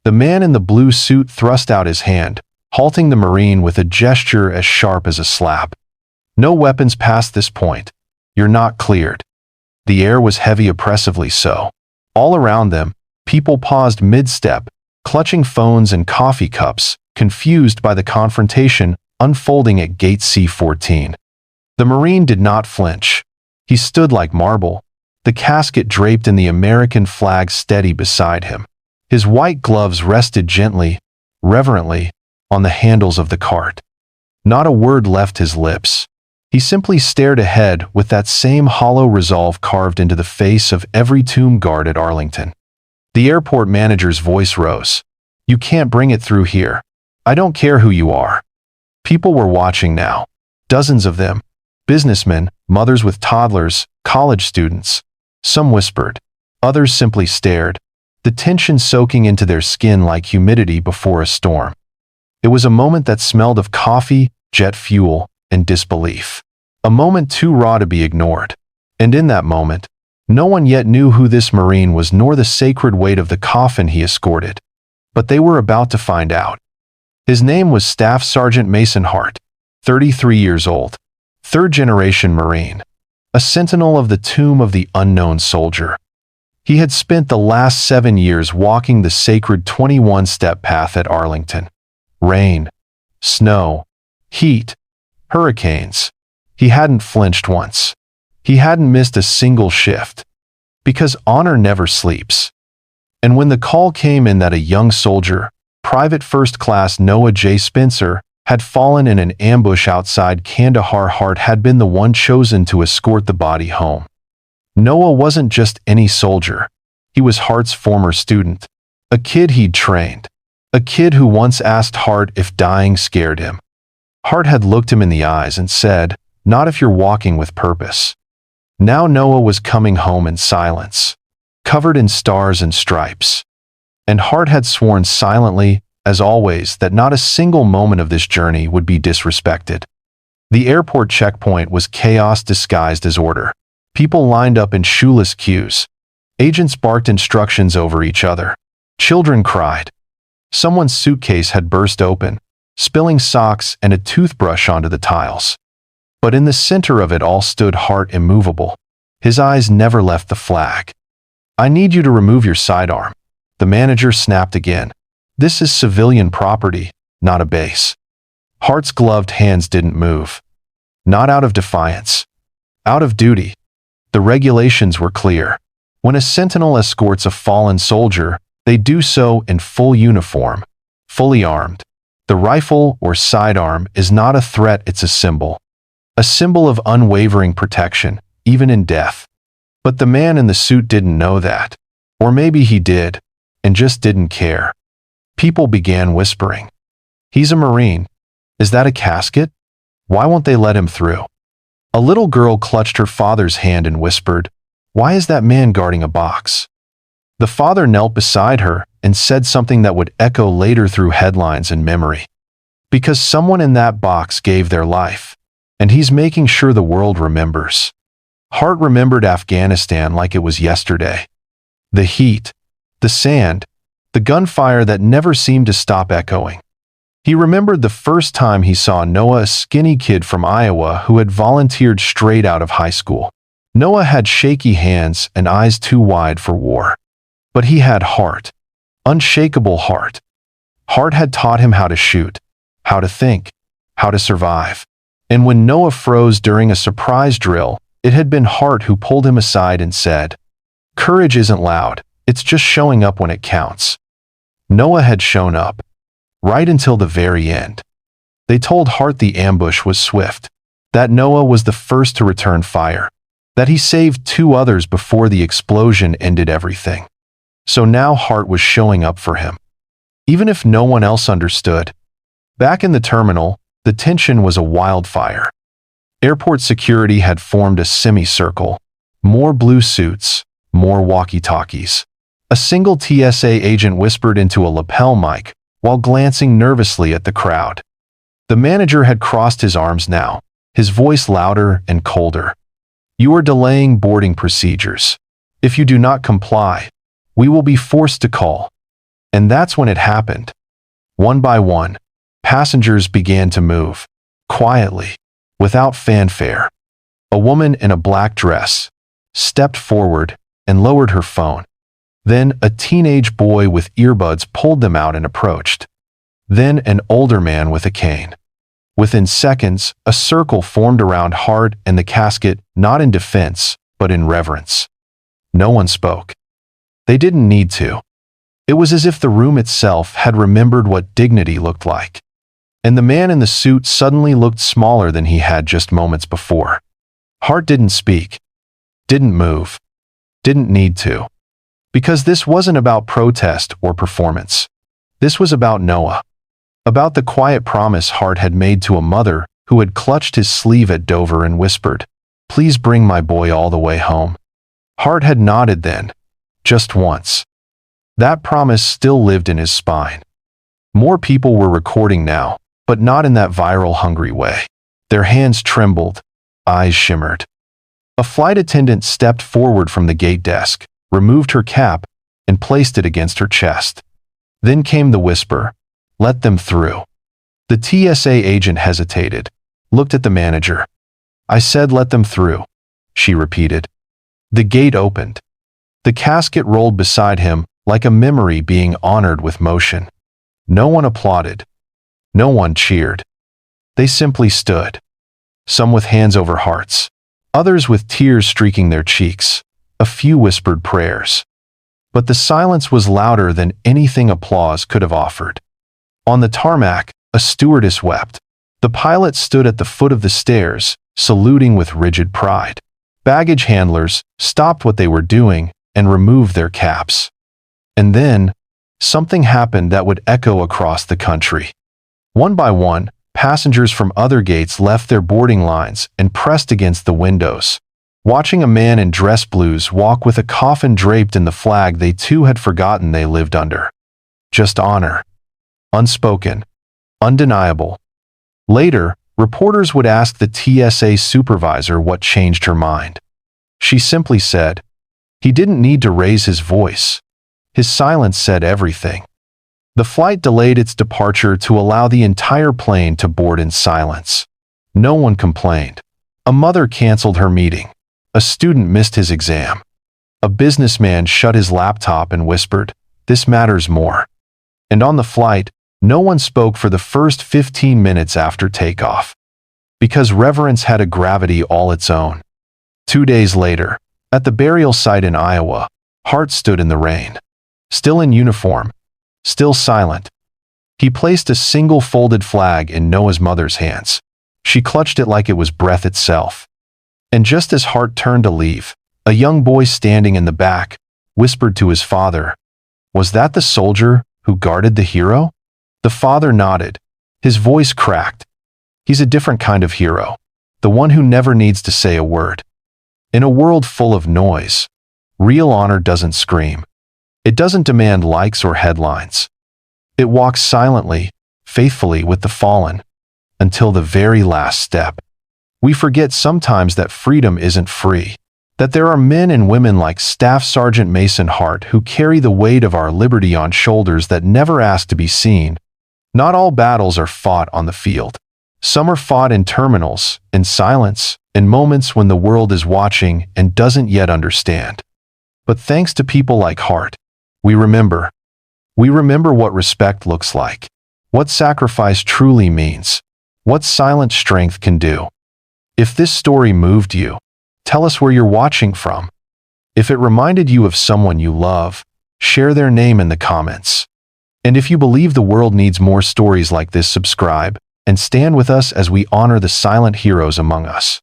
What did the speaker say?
The man in the blue suit thrust out his hand, halting the Marine with a gesture as sharp as a slap. No weapons past this point. You're not cleared. The air was heavy, oppressively so. All around them, people paused mid-step, clutching phones and coffee cups, confused by the confrontation unfolding at Gate C-14. The Marine did not flinch. He stood like marble, the casket draped in the American flag steady beside him. His white gloves rested gently, reverently, on the handles of the cart. Not a word left his lips. He simply stared ahead with that same hollow resolve carved into the face of every tomb guard at Arlington. The airport manager's voice rose. "You can't bring it through here. I don't care who you are." People were watching now. Dozens of them. Businessmen, mothers with toddlers, college students. Some whispered. Others simply stared, the tension soaking into their skin like humidity before a storm. It was a moment that smelled of coffee, jet fuel, and disbelief. A moment too raw to be ignored. And in that moment, no one yet knew who this Marine was nor the sacred weight of the coffin he escorted. But they were about to find out. His name was Staff Sergeant Mason Hart, 33 years old, third-generation Marine, a sentinel of the tomb of the unknown soldier. He had spent the last 7 years walking the sacred 21-step path at Arlington. Rain, snow, heat, hurricanes. He hadn't flinched once. He hadn't missed a single shift. Because honor never sleeps. And when the call came in that a young soldier, Private First Class Noah J. Spencer, had fallen in an ambush outside Kandahar, Hart had been the one chosen to escort the body home. Noah wasn't just any soldier. He was Hart's former student, a kid he'd trained, a kid who once asked Hart if dying scared him. Hart had looked him in the eyes and said, "Not if you're walking with purpose." Now Noah was coming home in silence, covered in stars and stripes. And Hart had sworn silently, as always, that not a single moment of this journey would be disrespected. The airport checkpoint was chaos disguised as order. People lined up in shoeless queues. Agents barked instructions over each other. Children cried. Someone's suitcase had burst open, spilling socks and a toothbrush onto the tiles. But in the center of it all stood Hart, immovable. His eyes never left the flag. "I need you to remove your sidearm." The manager snapped again. "This is civilian property, not a base." Hart's gloved hands didn't move. Not out of defiance. Out of duty. The regulations were clear. When a sentinel escorts a fallen soldier, they do so in full uniform, fully armed. The rifle or sidearm is not a threat, it's a symbol. A symbol of unwavering protection, even in death. But the man in the suit didn't know that. Or maybe he did, and just didn't care. People began whispering. "He's a Marine. Is that a casket? Why won't they let him through?" A little girl clutched her father's hand and whispered, "Why is that man guarding a box?" The father knelt beside her and said something that would echo later through headlines and memory. "Because someone in that box gave their life, and he's making sure the world remembers." Hart remembered Afghanistan like it was yesterday. The heat, the sand, the gunfire that never seemed to stop echoing. He remembered the first time he saw Noah, a skinny kid from Iowa who had volunteered straight out of high school. Noah had shaky hands and eyes too wide for war. But he had heart. Unshakable heart. Hart had taught him how to shoot, how to think, how to survive. And when Noah froze during a surprise drill, it had been Hart who pulled him aside and said, "Courage isn't loud, it's just showing up when it counts." Noah had shown up. Right until the very end. They told Hart the ambush was swift, that Noah was the first to return fire, that he saved 2 others before the explosion ended everything. So now Hart was showing up for him. Even if no one else understood. Back in the terminal, the tension was a wildfire. Airport security had formed a semicircle. More blue suits, more walkie-talkies. A single TSA agent whispered into a lapel mic while glancing nervously at the crowd. The manager had crossed his arms now, his voice louder and colder. "You are delaying boarding procedures. If you do not comply, we will be forced to call." And that's when it happened. One by one, passengers began to move, quietly, without fanfare. A woman in a black dress stepped forward and lowered her phone. Then a teenage boy with earbuds pulled them out and approached. Then an older man with a cane. Within seconds, a circle formed around Hart and the casket, not in defense, but in reverence. No one spoke. They didn't need to. It was as if the room itself had remembered what dignity looked like. And the man in the suit suddenly looked smaller than he had just moments before. Hart didn't speak, didn't move, didn't need to. Because this wasn't about protest or performance. This was about Noah. About the quiet promise Hart had made to a mother who had clutched his sleeve at Dover and whispered, "Please bring my boy all the way home." Hart had nodded then, just once. That promise still lived in his spine. More people were recording now, but not in that viral hungry way. Their hands trembled, eyes shimmered. A flight attendant stepped forward from the gate desk, removed her cap, and placed it against her chest. Then came the whisper, "Let them through." The TSA agent hesitated, looked at the manager. "I said let them through," she repeated. The gate opened. The casket rolled beside him like a memory being honored with motion. No one applauded. No one cheered. They simply stood. Some with hands over hearts, others with tears streaking their cheeks. A few whispered prayers. But the silence was louder than anything applause could have offered. On the tarmac, a stewardess wept. The pilot stood at the foot of the stairs, saluting with rigid pride. Baggage handlers stopped what they were doing and removed their caps. And then, something happened that would echo across the country. One by one, passengers from other gates left their boarding lines and pressed against the windows, watching a man in dress blues walk with a coffin draped in the flag they too had forgotten they lived under. Just honor. Unspoken. Undeniable. Later, reporters would ask the TSA supervisor what changed her mind. She simply said, "He didn't need to raise his voice. His silence said everything." The flight delayed its departure to allow the entire plane to board in silence. No one complained. A mother canceled her meeting. A student missed his exam. A businessman shut his laptop and whispered, "This matters more." And on the flight, no one spoke for the first 15 minutes after takeoff. Because reverence had a gravity all its own. 2 days later, at the burial site in Iowa, Hart stood in the rain. Still in uniform. Still silent. He placed a single folded flag in Noah's mother's hands. She clutched it like it was breath itself. And just as Hart turned to leave, a young boy standing in the back whispered to his father, "Was that the soldier who guarded the hero?" The father nodded. His voice cracked. "He's a different kind of hero. The one who never needs to say a word." In a world full of noise, real honor doesn't scream. It doesn't demand likes or headlines. It walks silently, faithfully with the fallen, until the very last step. We forget sometimes that freedom isn't free, that there are men and women like Staff Sergeant Mason Hart who carry the weight of our liberty on shoulders that never ask to be seen. Not all battles are fought on the field. Some are fought in terminals, in silence, in moments when the world is watching and doesn't yet understand. But thanks to people like Hart, we remember. We remember what respect looks like, what sacrifice truly means, what silent strength can do. If this story moved you, tell us where you're watching from. If it reminded you of someone you love, share their name in the comments. And if you believe the world needs more stories like this, subscribe and stand with us as we honor the silent heroes among us.